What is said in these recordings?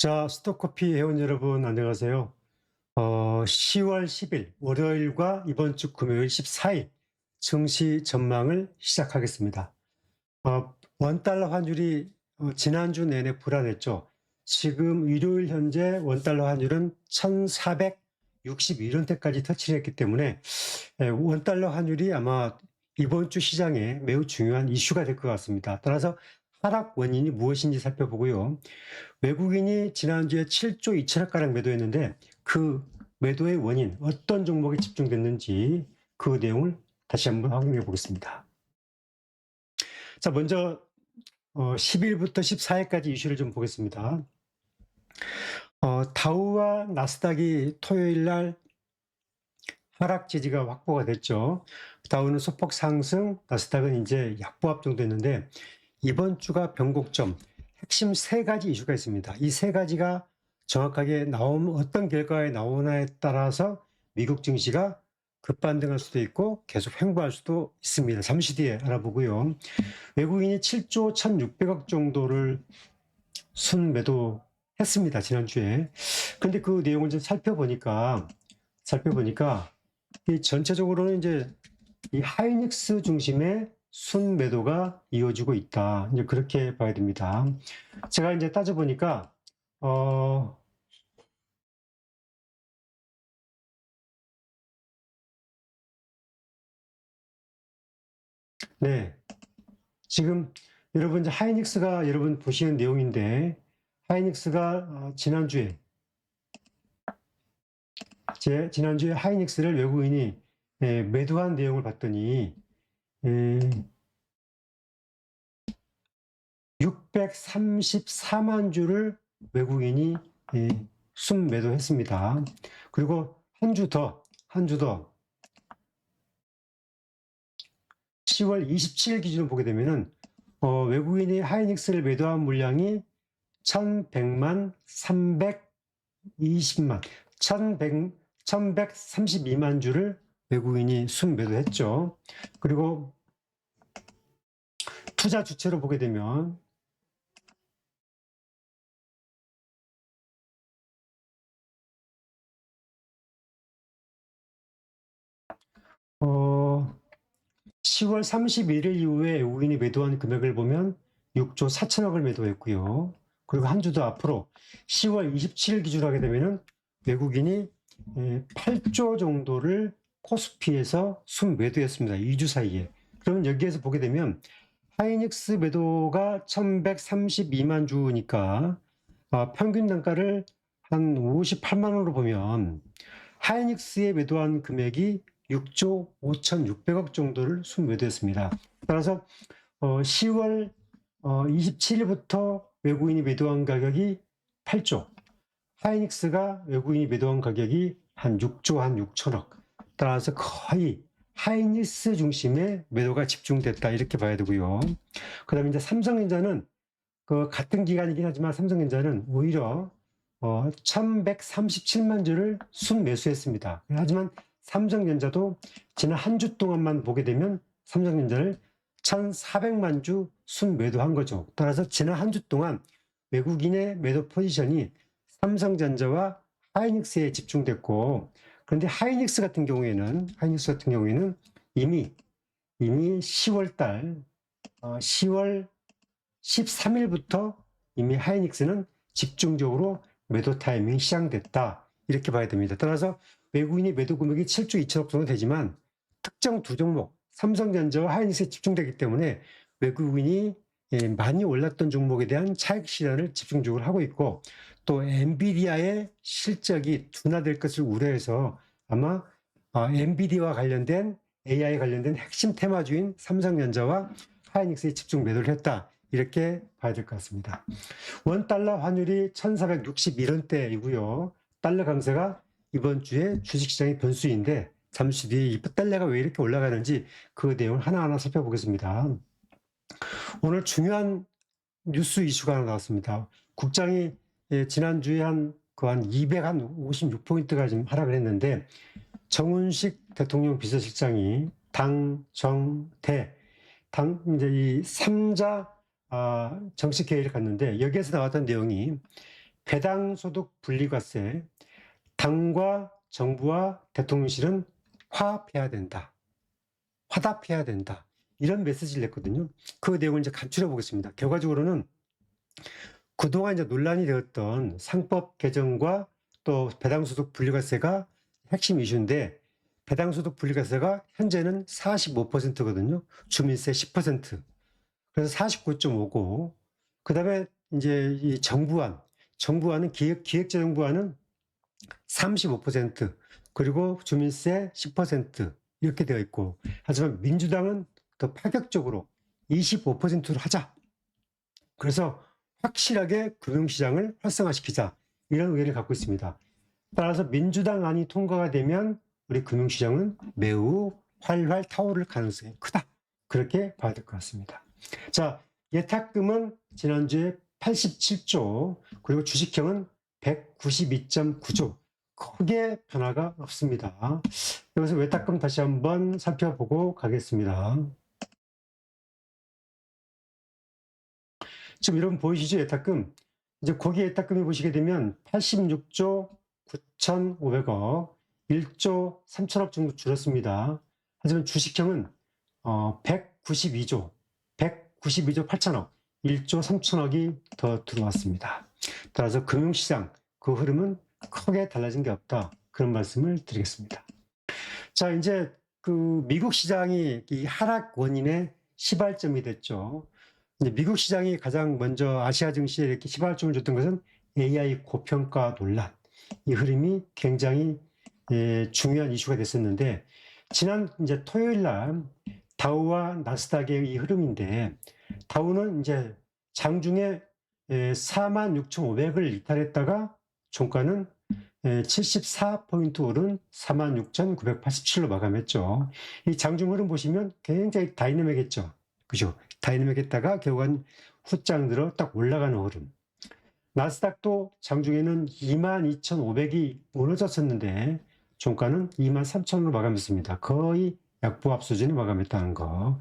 자, 스톡커피 회원 여러분 안녕하세요. 10월 10일 월요일과 이번 주 금요일 14일 증시 전망을 시작하겠습니다. 원달러 환율이 지난주 내내 불안했죠. 지금 일요일 현재 원달러 환율은 1,461원대까지 터치를 했기 때문에 원달러 환율이 아마 이번 주 시장에 매우 중요한 이슈가 될 것 같습니다. 따라서 하락 원인이 무엇인지 살펴보고요. 외국인이 지난주에 7조 2천억가량 매도했는데 그 매도의 원인, 어떤 종목에 집중됐는지 그 내용을 다시 한번 확인해 보겠습니다. 자, 먼저 10일부터 14일까지 이슈를 좀 보겠습니다. 다우와 나스닥이 토요일 날 하락 지지가 확보가 됐죠. 다우는 소폭 상승, 나스닥은 이제 약보합 정도 했는데 이번 주가 변곡점, 핵심 세 가지 이슈가 있습니다. 이 세 가지가 정확하게 나오면 어떤 결과에 나오나에 따라서 미국 증시가 급반등할 수도 있고 계속 횡보할 수도 있습니다. 잠시 뒤에 알아보고요. 외국인이 7조 1,600억 정도를 순매도했습니다. 지난주에. 그런데 그 내용을 좀 살펴보니까 이 전체적으로는 이제 이 하이닉스 중심의 순매도가 이어지고 있다. 이제 그렇게 봐야 됩니다. 제가 이제 따져보니까, 네. 지금 여러분 이제 하이닉스가 여러분 보시는 내용인데, 하이닉스가 지난주에 하이닉스를 외국인이 매도한 내용을 봤더니, 634만 주를 외국인이 순매도했습니다. 그리고 한 주 더, 10월 27일 기준으로 보게 되면은, 외국인이 하이닉스를 매도한 물량이 1100만 320만, 1132만 주를 외국인이 순매도했죠. 그리고 투자 주체로 보게 되면, 10월 31일 이후에 외국인이 매도한 금액을 보면 6조 4천억을 매도했고요. 그리고 한 주 더 앞으로 10월 27일 기준으로 하게 되면은 외국인이 8조 정도를 코스피에서 순매도했습니다. 2주 사이에. 그러면 여기에서 보게 되면 하이닉스 매도가 1132만 주니까 평균 단가를 한 58만 원으로 보면 하이닉스에 매도한 금액이 6조 5,600억 정도를 순매도했습니다. 따라서 10월 27일부터 외국인이 매도한 가격이 8조, 하이닉스가 외국인이 매도한 가격이 한 6조 한 6천억. 따라서 거의 하이닉스 중심의 매도가 집중됐다 이렇게 봐야 되고요. 그다음에 이제 삼성전자는 그 같은 기간이긴 하지만 삼성전자는 오히려 1,137만 주를 순매수했습니다. 하지만 삼성전자도 지난 한 주 동안만 보게 되면 삼성전자를 1,400만 주 순매도한 거죠. 따라서 지난 한 주 동안 외국인의 매도 포지션이 삼성전자와 하이닉스에 집중됐고, 그런데 하이닉스 같은 경우에는 이미 10월 13일부터 이미 하이닉스는 집중적으로 매도 타이밍이 시작됐다. 이렇게 봐야 됩니다. 따라서 외국인이 매도 금액이 7조 2천억 정도 되지만 특정 두 종목, 삼성전자와 하이닉스에 집중되기 때문에 외국인이 많이 올랐던 종목에 대한 차익 실현을 집중적으로 하고 있고, 또 엔비디아의 실적이 둔화될 것을 우려해서 아마 엔비디아와 관련된 AI 관련된 핵심 테마주인 삼성전자와 하이닉스에 집중 매도를 했다. 이렇게 봐야 될 것 같습니다. 원달러 환율이 1,461원대이고요. 달러 강세가 이번 주에 주식시장의 변수인데 잠시 뒤에 이 달러가 왜 이렇게 올라가는지 그 내용을 하나하나 살펴보겠습니다. 오늘 중요한 뉴스 이슈가 하나 나왔습니다. 국장이 지난주에 한 256포인트가 지금 하락을 했는데, 정운식 대통령 비서실장이 이제 이 3자 정식 회의를 갔는데, 여기에서 나왔던 내용이 배당 소득 분리과세, 당과 정부와 대통령실은 화합해야 된다. 화답해야 된다. 이런 메시지를 냈거든요. 그 내용을 이제 간추려 보겠습니다. 결과적으로는 그동안 이제 논란이 되었던 상법 개정과 또 배당소득 분리과세가 핵심 이슈인데, 배당소득 분리과세가 현재는 45%거든요. 주민세 10%. 그래서 49.5고, 그 다음에 이제 이 정부안은 기획재정부안은 35%, 그리고 주민세 10% 이렇게 되어 있고, 하지만 민주당은 더 파격적으로 25%로 하자. 그래서 확실하게 금융시장을 활성화시키자. 이런 의견을 갖고 있습니다. 따라서 민주당 안이 통과가 되면 우리 금융시장은 매우 활활 타오를 가능성이 크다. 그렇게 봐야 될 것 같습니다. 자, 예탁금은 지난주에 87조, 그리고 주식형은 192.9조. 크게 변화가 없습니다. 여기서 외탁금 다시 한번 살펴보고 가겠습니다. 지금 여러분 보이시죠? 예탁금. 이제 거기 예탁금이 보시게 되면 86조 9,500억, 1조 3천억 정도 줄었습니다. 하지만 주식형은 192조 8천억, 1조 3천억이 더 들어왔습니다. 따라서 금융시장 그 흐름은 크게 달라진 게 없다. 그런 말씀을 드리겠습니다. 자, 이제 그 미국 시장이 이 하락 원인의 시발점이 됐죠. 미국 시장이 가장 먼저 아시아 증시에 이렇게 시발점을 줬던 것은 AI 고평가 논란. 이 흐름이 굉장히 중요한 이슈가 됐었는데, 지난 이제 토요일 날 다우와 나스닥의 이 흐름인데, 다우는 이제 장중에 46,500을 이탈했다가 종가는 74포인트 오른 46,987로 마감했죠. 이 장중 흐름 보시면 굉장히 다이내믹했죠. 그죠? 다이내믹했다가 결국은 후장 들어 딱 올라가는 흐름. 나스닥도 장중에는 22,500이 무너졌었는데 종가는 23,000으로 마감했습니다. 거의 약보합 수준이 마감했다는 거.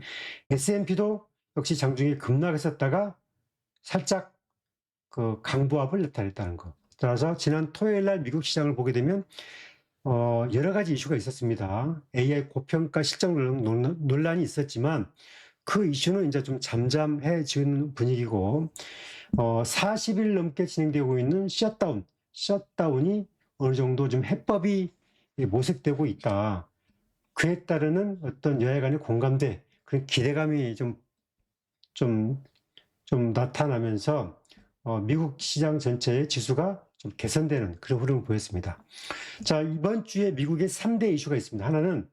S&P도 역시 장중에 급락했었다가 살짝 그 강보합을 나타냈다는 거. 따라서 지난 토요일 날 미국 시장을 보게 되면 여러 가지 이슈가 있었습니다. AI 고평가 실적 논란이 있었지만 그 이슈는 이제 좀 잠잠해지는 분위기고, 40일 넘게 진행되고 있는 셧다운이 어느 정도 좀 해법이 모색되고 있다. 그에 따르는 어떤 여야 간의 공감대, 그런 기대감이 좀 나타나면서 미국 시장 전체의 지수가 좀 개선되는 그런 흐름을 보였습니다. 자, 이번 주에 미국의 3대 이슈가 있습니다. 하나는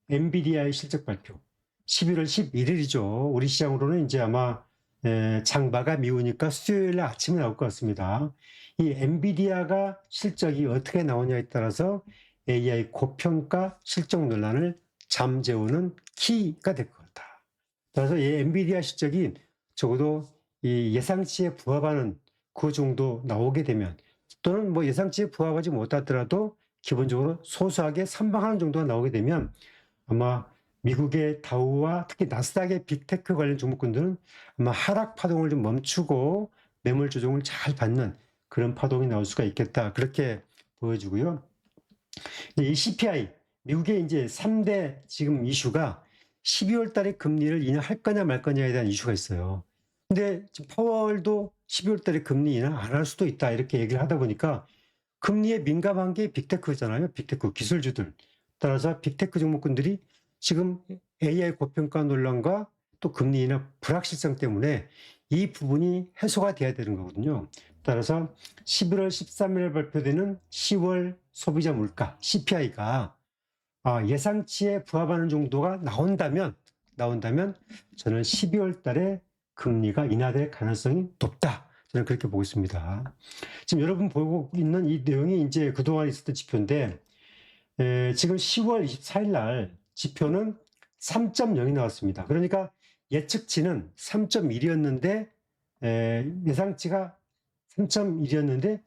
엔비디아의 실적 발표. 11월 11일이죠. 우리 시장으로는 이제 아마 장 마감 이후니까 수요일 아침에 나올 것 같습니다. 이 엔비디아가 실적이 어떻게 나오냐에 따라서 AI 고평가 실적 논란을 잠재우는 키가 될 것 같다. 따라서 이 엔비디아 실적이 적어도 이 예상치에 부합하는 그 정도 나오게 되면, 또는 뭐 예상치에 부합하지 못하더라도 기본적으로 소소하게 선방하는 정도가 나오게 되면 아마 미국의 다우와 특히 나스닥의 빅테크 관련 종목군들은 아마 하락 파동을 좀 멈추고 매물 조정을 잘 받는 그런 파동이 나올 수가 있겠다. 그렇게 보여주고요. 이 CPI, 미국의 이제 3대 지금 이슈가 12월 달에 금리를 인하할 거냐 말 거냐에 대한 이슈가 있어요. 근데 지금 파월도 12월 달에 금리 인하 안 할 수도 있다. 이렇게 얘기를 하다 보니까 금리에 민감한 게 빅테크잖아요. 빅테크 기술주들. 따라서 빅테크 종목군들이 지금 AI 고평가 논란과 또 금리 인하 불확실성 때문에 이 부분이 해소가 돼야 되는 거거든요. 따라서 11월 13일에 발표되는 10월 소비자 물가 CPI가 예상치에 부합하는 정도가 나온다면 저는 12월 달에 금리가 인하될 가능성이 높다. 저는 그렇게 보고 있습니다. 지금 여러분 보고 있는 이 내용이 이제 그동안 있었던 지표인데, 지금 10월 24일 날 지표는 3.0이 나왔습니다. 그러니까 예측치는 3.1이었는데, 예상치가 3.1이었는데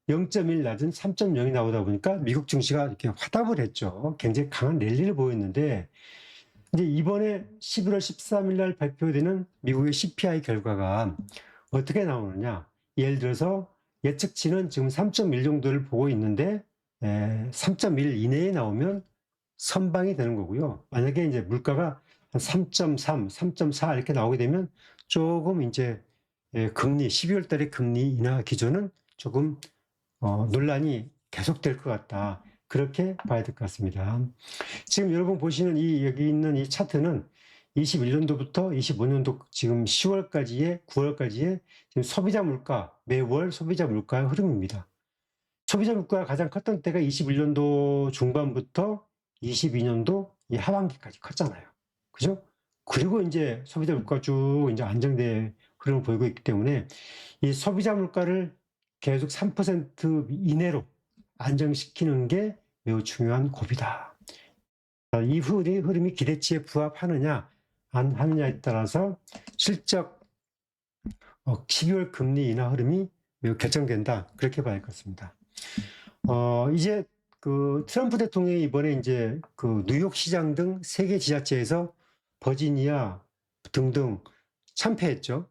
0.1 낮은 3.0이 나오다 보니까 미국 증시가 이렇게 화답을 했죠. 굉장히 강한 랠리를 보였는데, 이제 이번에 11월 13일 날 발표되는 미국의 CPI 결과가 어떻게 나오느냐. 예를 들어서 예측치는 지금 3.1 정도를 보고 있는데 3.1 이내에 나오면 선방이 되는 거고요. 만약에 이제 물가가 한 3.3, 3.4 이렇게 나오게 되면 조금 이제 금리 12월 달에 금리 인하 기조는 조금 논란이 계속될 것 같다. 그렇게 봐야 될 것 같습니다. 지금 여러분 보시는 여기 있는 이 차트는 21년도부터 25년도 지금 10월까지의 9월까지의 지금 소비자 물가, 매월 소비자 물가의 흐름입니다. 소비자 물가가 가장 컸던 때가 21년도 중반부터 22년도 이 하반기까지 컸잖아요. 그죠? 그리고 이제 소비자 물가가 쭉 이제 안정된 흐름을 보이고 있기 때문에 이 소비자 물가를 계속 3% 이내로 안정시키는 게 매우 중요한 고비다. 이 흐름이 기대치에 부합하느냐 안 하느냐에 따라서 실적 12월 금리 인하 흐름이 매우 결정된다. 그렇게 봐야 할 것 같습니다. 이제 그 트럼프 대통령이 이번에 이제 그 뉴욕 시장 등 세계 지자체에서 버지니아 등등 참패했죠.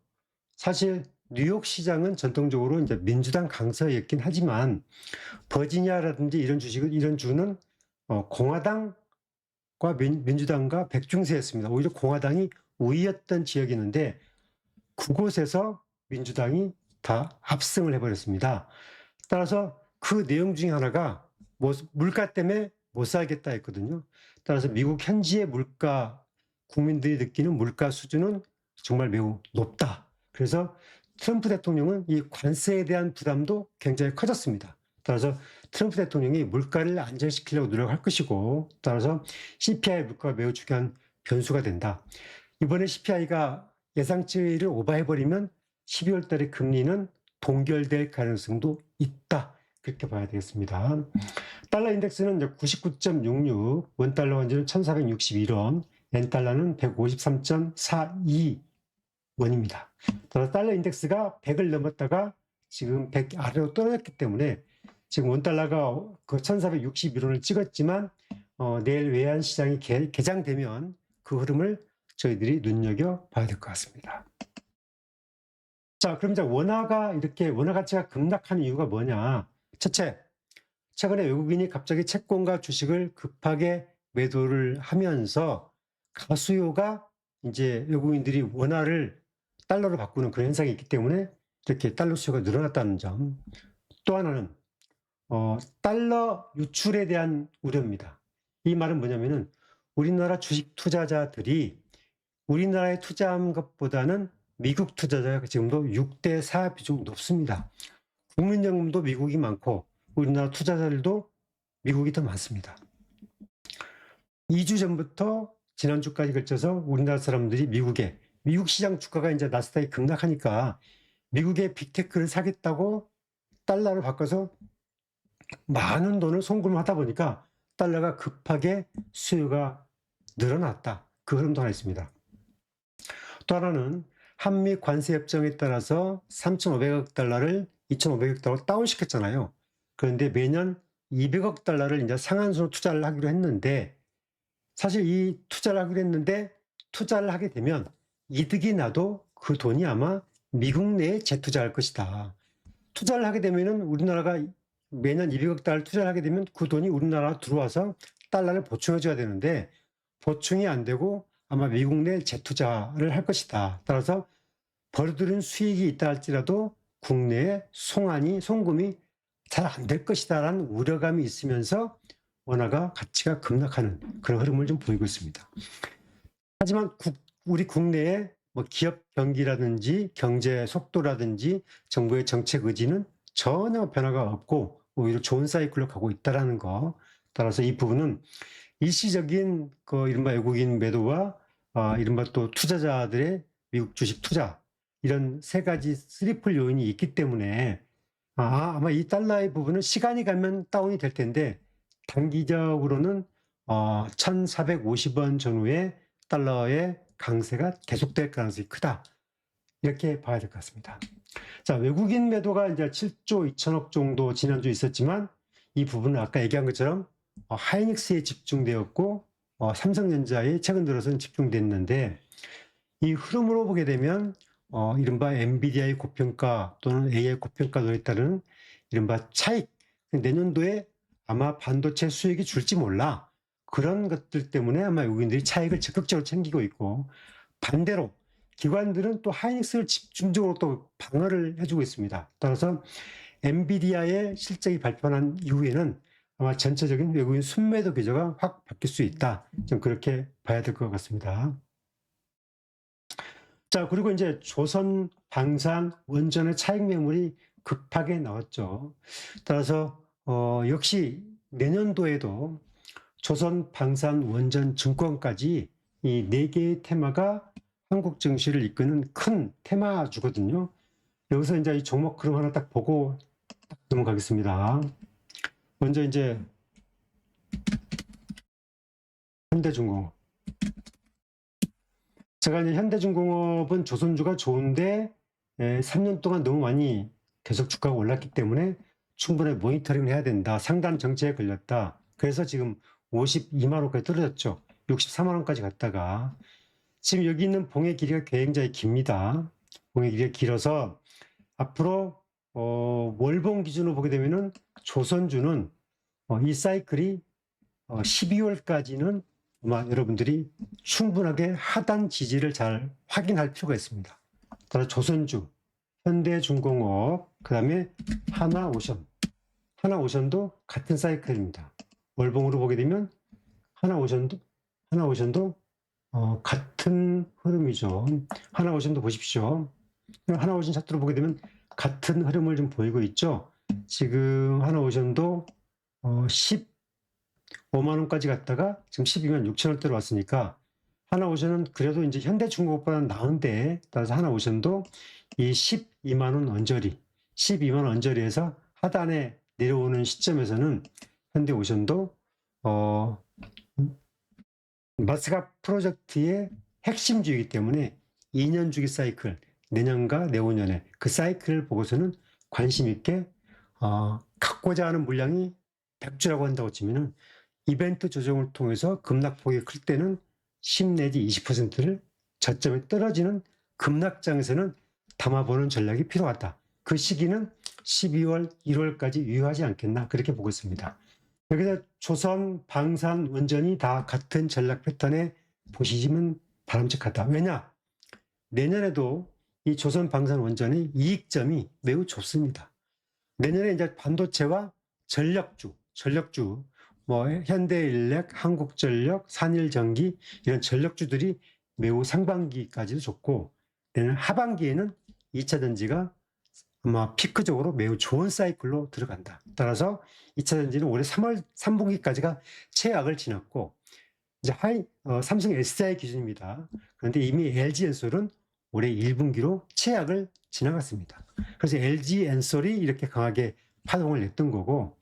사실 뉴욕 시장은 전통적으로 이제 민주당 강서였긴 하지만 버지니아라든지 이런 주는 공화당과 민주당과 백중세였습니다. 오히려 공화당이 우위였던 지역이었는데 그곳에서 민주당이 다 압승을 해버렸습니다. 따라서 그 내용 중에 하나가 물가 때문에 못 살겠다 했거든요. 따라서 미국 현지의 물가, 국민들이 느끼는 물가 수준은 정말 매우 높다. 그래서 트럼프 대통령은 이 관세에 대한 부담도 굉장히 커졌습니다. 따라서 트럼프 대통령이 물가를 안정시키려고 노력할 것이고, 따라서 CPI 물가가 매우 중요한 변수가 된다. 이번에 CPI가 예상치를 오버해버리면 12월 달에 금리는 동결될 가능성도 있다. 그렇게 봐야 되겠습니다. 달러 인덱스는 99.66, 원달러 환율은 1461원, 엔달러는 153.42원입니다. 따라서 달러 인덱스가 100을 넘었다가 지금 100 아래로 떨어졌기 때문에 지금 원달러가 그 1461원을 찍었지만 내일 외환시장이 개장되면 그 흐름을 저희들이 눈여겨봐야 될 것 같습니다. 자, 그럼 이제 원화 가치가 급락하는 이유가 뭐냐? 첫째, 최근에 외국인이 갑자기 채권과 주식을 급하게 매도를 하면서 가수요가 이제 외국인들이 원화를 달러로 바꾸는 그런 현상이 있기 때문에 이렇게 달러 수요가 늘어났다는 점. 또 하나는 달러 유출에 대한 우려입니다. 이 말은 뭐냐면은 우리나라 주식 투자자들이 우리나라에 투자한 것보다는 미국 투자자가 지금도 6대4 비중이 높습니다. 국민연금도 미국이 많고 우리나라 투자자들도 미국이 더 많습니다. 2주 전부터 지난주까지 걸쳐서 우리나라 사람들이 미국 시장 주가가 이제 나스닥이 급락하니까 미국의 빅테크를 사겠다고 달러를 바꿔서 많은 돈을 송금을 하다 보니까 달러가 급하게 수요가 늘어났다. 그 흐름도 하나 있습니다. 또 하나는 한미 관세 협정에 따라서 3,500억 달러를 2,500억 달러로 다운시켰잖아요. 그런데 매년 200억 달러를 이제 상한선으로 투자를 하기로 했는데 사실 이 투자를 하기로 했는데 투자를 하게 되면 이득이 나도 그 돈이 아마 미국 내에 재투자할 것이다. 투자를 하게 되면은 우리나라가 매년 200억 달러 투자를 하게 되면 그 돈이 우리나라로 들어와서 달러를 보충해 줘야 되는데 보충이 안 되고 아마 미국 내 재투자를 할 것이다. 따라서 벌어들인 수익이 있다 할지라도 국내에 송금이 잘 안 될 것이다라는 우려감이 있으면서 원화가 가치가 급락하는 그런 흐름을 좀 보이고 있습니다. 하지만 우리 국내에 뭐 기업 경기라든지 경제 속도라든지 정부의 정책 의지는 전혀 변화가 없고 오히려 좋은 사이클로 가고 있다는 거. 따라서 이 부분은 일시적인 그 이른바 외국인 매도와 이른바 또 투자자들의 미국 주식 투자 이런 세 가지 쓰리플 요인이 있기 때문에 아마 이 달러의 부분은 시간이 가면 다운이 될 텐데 단기적으로는 1,450원 전후에 달러의 강세가 계속될 가능성이 크다. 이렇게 봐야 될 것 같습니다. 자, 외국인 매도가 이제 7조 2천억 정도 지난주 있었지만 이 부분은 아까 얘기한 것처럼 하이닉스에 집중되었고 삼성전자에 최근 들어서는 집중됐는데 이 흐름으로 보게 되면 이른바 엔비디아의 고평가 또는 AI 고평가 논에 따르는 이른바 차익, 내년도에 아마 반도체 수익이 줄지 몰라. 그런 것들 때문에 아마 외국인들이 차익을 적극적으로 챙기고 있고, 반대로 기관들은 또 하이닉스를 집중적으로 또 방어를 해주고 있습니다. 따라서 엔비디아의 실적이 발표한 이후에는 아마 전체적인 외국인 순매도 기조가 확 바뀔 수 있다. 좀 그렇게 봐야 될 것 같습니다. 자, 그리고 이제 조선 방산 원전의 차익 매물이 급하게 나왔죠. 따라서 역시 내년도에도 조선 방산 원전 증권까지 이 4개의 테마가 한국 증시를 이끄는 큰 테마주거든요. 여기서 이제 이 종목 흐름 하나 딱 보고 넘어가겠습니다. 먼저 이제 현대중공업. 제가 이제 현대중공업은 조선주가 좋은데 3년 동안 너무 많이 계속 주가가 올랐기 때문에 충분히 모니터링을 해야 된다. 상단 정체에 걸렸다. 그래서 지금 52만 원까지 떨어졌죠. 64만 원까지 갔다가 지금 여기 있는 봉의 길이가 굉장히 깁니다. 봉의 길이가 길어서 앞으로 월봉 기준으로 보게 되면은 조선주는 이 사이클이 12월까지는 아마 여러분들이 충분하게 하단 지지를 잘 확인할 필요가 있습니다. 따라서 조선주, 현대중공업, 그 다음에 하나오션. 하나오션도 같은 사이클입니다. 월봉으로 보게 되면 하나오션도 같은 흐름이죠. 하나오션도 보십시오. 하나오션 차트로 보게 되면 같은 흐름을 좀 보이고 있죠. 지금 하나오션도 15만 원까지 갔다가 지금 12만 6천 원대로 왔으니까 하나오션은 그래도 이제 현대중공업보다는 나은데, 따라서 하나오션도 이 12만 원 언저리, 12만 원 언저리에서 하단에 내려오는 시점에서는 현대오션도 마스가 프로젝트의 핵심주이기 때문에 2년 주기 사이클, 내년과 내후년에 그 사이클을 보고서는 관심 있게 갖고자 하는 물량이 100주라고 한다고 치면은 이벤트 조정을 통해서 급락폭이 클 때는 10 내지 20%를 저점에 떨어지는 급락장에서는 담아보는 전략이 필요하다. 그 시기는 12월, 1월까지 유효하지 않겠나 그렇게 보고 있습니다. 여기서 조선, 방산, 원전이 다 같은 전략 패턴에 보시면 바람직하다. 왜냐? 내년에도 이 조선, 방산, 원전의 이익점이 매우 좋습니다. 내년에 이제 반도체와 전력주, 뭐 현대인력, 한국전력, 산일전기 이런 전력주들이 매우 상반기까지도 좋고, 내년 하반기에는 2차 전지가 아마 피크적으로 매우 좋은 사이클로 들어간다. 따라서 2차 전지는 올해 3월 3분기까지가 최악을 지났고, 이제 삼성 SDI 기준입니다. 그런데 이미 LG엔솔은 올해 1분기로 최악을 지나갔습니다. 그래서 LG엔솔이 이렇게 강하게 파동을 냈던 거고,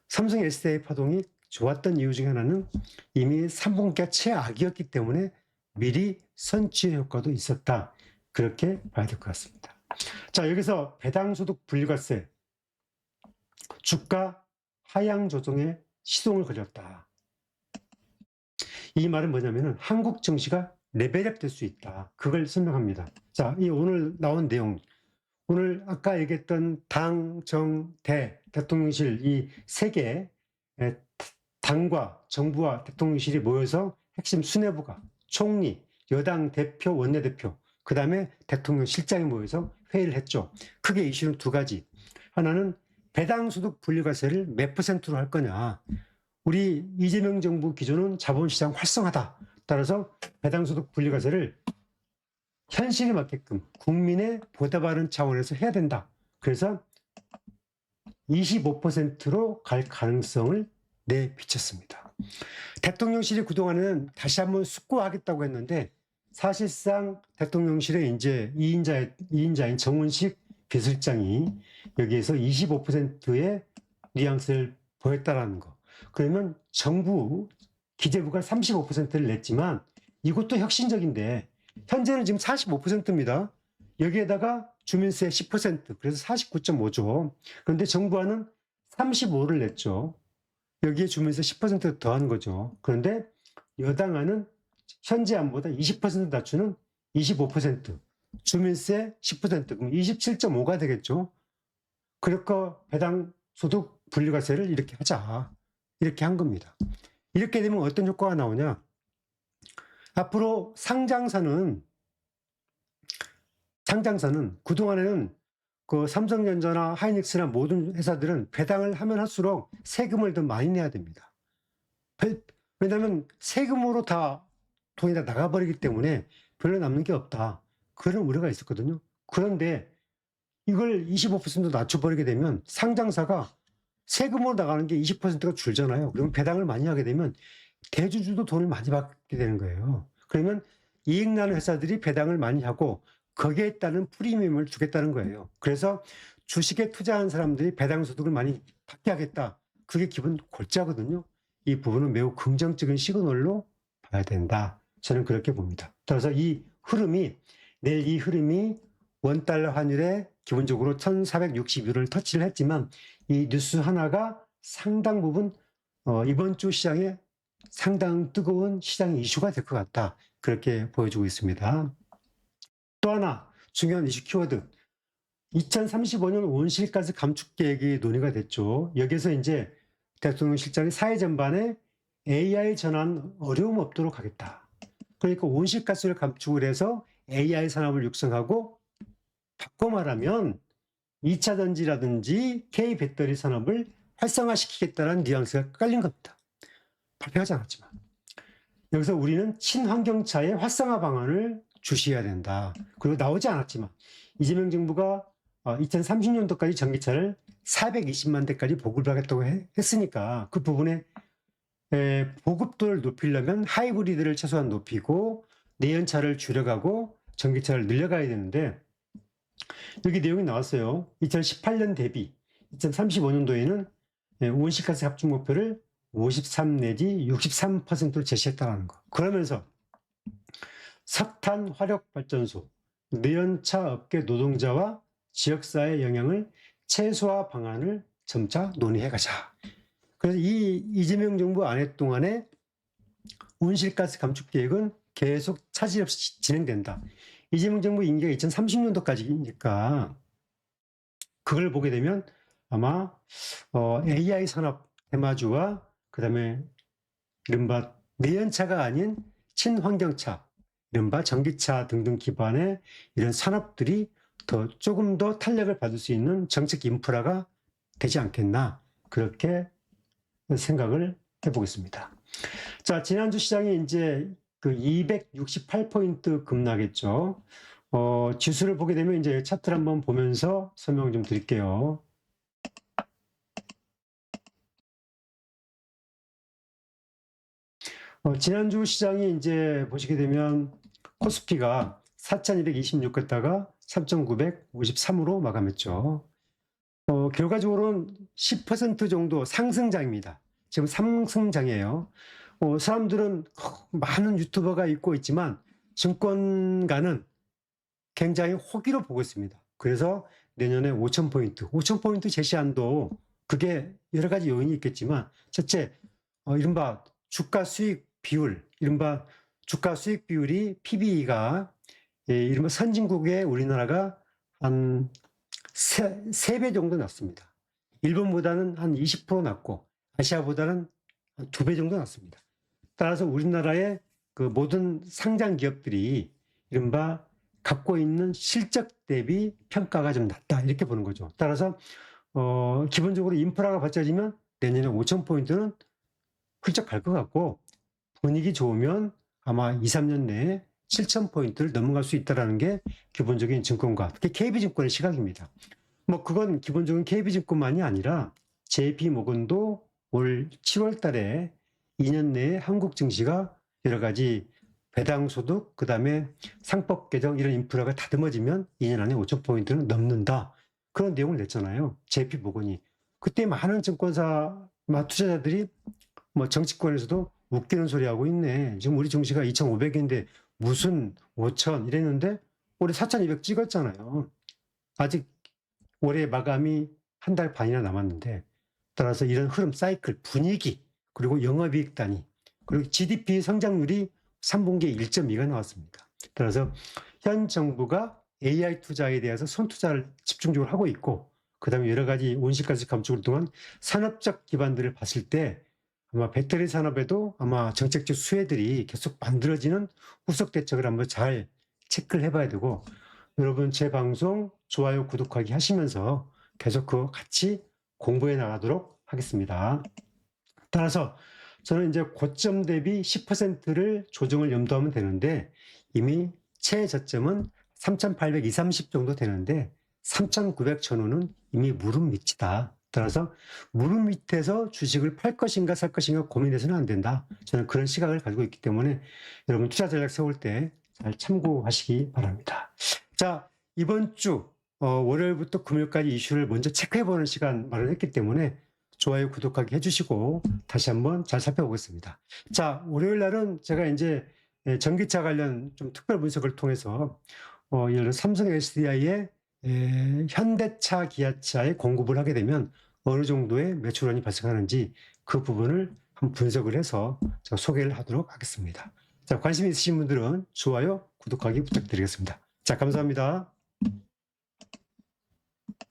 삼성 SDI 파동이 좋았던 이유 중에 하나는 이미 3분기가 최악이었기 때문에 미리 선취 효과도 있었다. 그렇게 봐야 될 것 같습니다. 자, 여기서 배당소득 분류과세, 주가 하향 조정에 시동을 걸렸다. 이 말은 뭐냐면은 한국 증시가 레벨업 될 수 있다. 그걸 설명합니다. 자, 이 오늘 나온 내용, 오늘 아까 얘기했던 당, 정, 대통령실 이 세 개 당과 정부와 대통령실이 모여서 핵심 수뇌부가 총리, 여당 대표, 원내대표, 그 다음에 대통령 실장이 모여서 회의를 했죠. 크게 이슈는 두 가지. 하나는 배당소득 분류과세를 몇 %로 할 거냐. 우리 이재명 정부 기조는 자본시장 활성화다. 따라서 배당소득 분류과세를 현실에 맞게끔 국민의 보답하는 차원에서 해야 된다. 그래서 25%로 갈 가능성을 내비쳤습니다. 대통령실이 그동안은 다시 한번 숙고하겠다고 했는데, 사실상 대통령실의 이제 2인자인 정운식 비서실장이 여기에서 25%의 뉘앙스를 보였다라는 거. 그러면 정부, 기재부가 35%를 냈지만 이것도 혁신적인데, 현재는 지금 45%입니다. 여기에다가 주민세 10%, 그래서 49.5조. 그런데 정부안은 35를 냈죠. 여기에 주민세 10% 더한 거죠. 그런데 여당안은 현재 안보다 20% 낮추는 25%. 주민세 10%, 그럼 27.5가 되겠죠. 그러니까 배당 소득 분리과세를 이렇게 하자. 이렇게 한 겁니다. 이렇게 되면 어떤 효과가 나오냐? 앞으로 상장사는 그동안에는 그 삼성전자나 하이닉스나 모든 회사들은 배당을 하면 할수록 세금을 더 많이 내야 됩니다. 왜냐하면 세금으로 다 돈이 다 나가버리기 때문에 별로 남는 게 없다. 그런 우려가 있었거든요. 그런데 이걸 25% 낮춰버리게 되면 상장사가 세금으로 나가는 게 20%가 줄잖아요. 그러면 배당을 많이 하게 되면 대주주도 돈을 많이 받게 되는 거예요. 그러면 이익 나는 회사들이 배당을 많이 하고 거기에 따른 프리미엄을 주겠다는 거예요. 그래서 주식에 투자한 사람들이 배당 소득을 많이 받게 하겠다. 그게 기본 골자거든요. 이 부분은 매우 긍정적인 시그널로 봐야 된다. 저는 그렇게 봅니다. 따라서 내일 이 흐름이 원달러 환율에 기본적으로 1460유로를 터치를 했지만 이 뉴스 하나가 상당 부분 이번 주 시장에 상당 뜨거운 시장 이슈가 될 것 같다. 그렇게 보여주고 있습니다. 또 하나 중요한 이슈 키워드. 2035년 온실가스 감축 계획이 논의가 됐죠. 여기서 이제 대통령 실장이 사회 전반에 AI 전환 어려움 없도록 하겠다. 그러니까 온실가스를 감축을 해서 AI 산업을 육성하고 바꿔 말하면 2차 전지라든지 K 배터리 산업을 활성화시키겠다는 뉘앙스가 깔린 겁니다. 발표하지 않았지만. 여기서 우리는 친환경차의 활성화 방안을 주시해야 된다. 그리고 나오지 않았지만 이재명 정부가 2030년도까지 전기차를 420만 대까지 보급하겠다고 했으니까 그 부분에 보급도를 높이려면 하이브리드를 최소한 높이고 내연차를 줄여가고 전기차를 늘려가야 되는데 여기 내용이 나왔어요. 2018년 대비 2035년도에는 온실가스 합축 목표를 53 내지 63%로 제시했다는 거. 그러면서 석탄 화력 발전소, 내연차 업계 노동자와 지역사회 영향을 최소화 방안을 점차 논의해 가자. 그래서 이 이재명 정부 안에 동안에 온실가스 감축 계획은 계속 차질 없이 진행된다. 이재명 정부 임기가 2030년도까지니까 그걸 보게 되면 아마 AI 산업 테마주와 그다음에 이른바 내연차가 아닌 친환경차, 이른바 전기차 등등 기반의 이런 산업들이 조금 더 탄력을 받을 수 있는 정책 인프라가 되지 않겠나 그렇게 생각을 해보겠습니다. 자, 지난주 시장이 이제 그 268포인트 급락했죠. 지수를 보게 되면 이제 차트를 한번 보면서 설명 좀 드릴게요. 지난주 시장이 이제 보시게 되면 코스피가 4,226 갔다가 3,953으로 마감했죠. 결과적으로는 10% 정도 상승장입니다. 지금 상승장이에요. 사람들은 많은 유튜버가 있고 있지만 증권가는 굉장히 호기로 보고 있습니다. 그래서 내년에 5,000포인트 제시한도 그게 여러 가지 요인이 있겠지만 첫째, 이른바 주가 수익 비율이 PBE가 이른바 선진국의 우리나라가 한 3배 정도 낮습니다. 일본보다는 한 20% 낮고 아시아보다는 한 2배 정도 낮습니다. 따라서 우리나라의 그 모든 상장 기업들이 이른바 갖고 있는 실적 대비 평가가 좀 낮다 이렇게 보는 거죠. 따라서 기본적으로 인프라가 받쳐지면 내년에 5,000포인트는 훌쩍 갈 것 같고 분위기 좋으면 아마 2, 3년 내에 7,000포인트를 넘어갈 수 있다는 게 기본적인 증권가, 특히 KB증권의 시각입니다. 뭐 그건 기본적인 KB증권만이 아니라 JP모건도 올 7월 달에 2년 내에 한국 증시가 여러 가지 배당 소득, 그 다음에 상법 개정 이런 인프라가 다듬어지면 2년 안에 5,000포인트는 넘는다. 그런 내용을 냈잖아요. JP모건이. 그때 많은 증권사, 투자자들이 뭐 정치권에서도 웃기는 소리 하고 있네. 지금 우리 증시가 2,500인데 무슨 5,000 이랬는데 올해 4,200 찍었잖아요. 아직 올해 마감이 한 달 반이나 남았는데 따라서 이런 흐름 사이클 분위기 그리고 영업이익 단위 그리고 GDP 성장률이 3분기에 1.2가 나왔습니다. 따라서 현 정부가 AI 투자에 대해서 선투자를 집중적으로 하고 있고, 그다음에 여러 가지 온실가스 감축을 통한 산업적 기반들을 봤을 때 아마 배터리 산업에도 아마 정책적 수혜들이 계속 만들어지는 후속 대책을 한번 잘 체크를 해봐야 되고, 여러분 제 방송 좋아요, 구독하기 하시면서 계속 그거 같이 공부해 나가도록 하겠습니다. 따라서 저는 이제 고점 대비 10%를 조정을 염두하면 되는데, 이미 최저점은 3,800, 230 정도 되는데 3,900 전후는 이미 무릎 밑이다. 따라서 무릎 밑에서 주식을 팔 것인가 살 것인가 고민해서는 안 된다. 저는 그런 시각을 가지고 있기 때문에 여러분 투자 전략 세울 때 잘 참고하시기 바랍니다. 자, 이번 주 월요일부터 금요일까지 이슈를 먼저 체크해보는 시간 마련했기 때문에 좋아요, 구독하기 해주시고 다시 한번 잘 살펴보겠습니다. 자, 월요일 날은 제가 이제 전기차 관련 좀 특별 분석을 통해서 예를 들어 삼성 SDI의 현대차, 기아차에 공급을 하게 되면 어느 정도의 매출원이 발생하는지 그 부분을 한번 분석을 해서 제가 소개를 하도록 하겠습니다. 자, 관심 있으신 분들은 좋아요, 구독하기 부탁드리겠습니다. 자, 감사합니다.